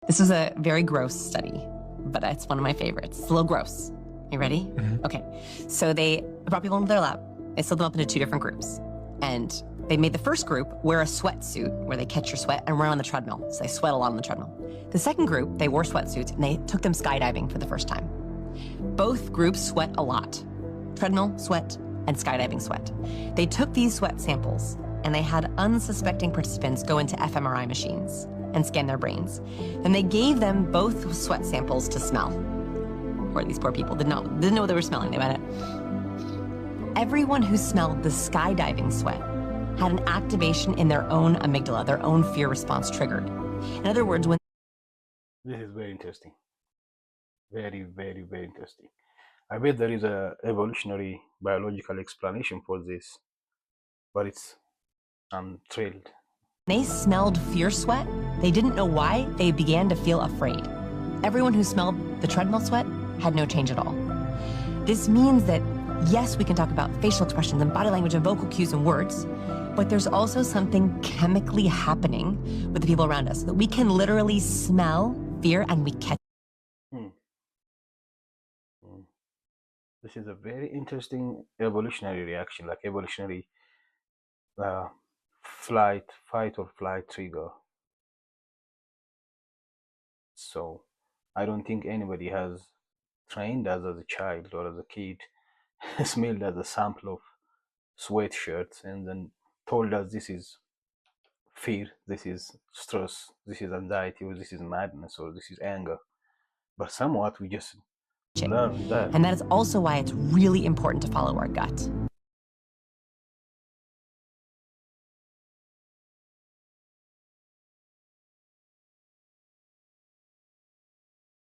This was a very gross study, but it's one of my favorites. It's a little gross. You ready? Mhm. Okay. So they brought people into their lab. They split them up into two different groups. And they made the first group wear a sweatsuit where they catch your sweat and run on the treadmill. So they sweat a lot on the treadmill. The second group, they wore sweatsuits and they took them skydiving for the first time. Both groups sweat a lot. Treadmill sweat and skydiving sweat. They took these sweat samples and they had unsuspecting participants go into fMRI machines and scan their brains. Then they gave them both sweat samples to smell. Or these poor people didn't know what they were smelling. They went it. Everyone who smelled the skydiving sweat had an activation in their own amygdala, their own fear response triggered. In other words, when This is very interesting. Very, very, very interesting. I bet there is a evolutionary biological explanation for this, but I'm thrilled. they smelled fear sweat, they didn't know why, they began to feel afraid. Everyone who smelled the treadmill sweat had no change at all. This means that, yes, we can talk about facial expressions and body language and vocal cues and words, but there's also something chemically happening with the people around us, that we can literally smell fear and we catch. Hmm. Hmm. This is a very interesting evolutionary reaction, like evolutionary fight or flight trigger. So I don't think anybody has trained us as a child or as a kid, smelled as a sample of sweatshirts and then told us this is fear, this is stress, this is anxiety, or this is madness, or this is anger. But somewhat we just learned that. And that is also why it's really important to follow our gut.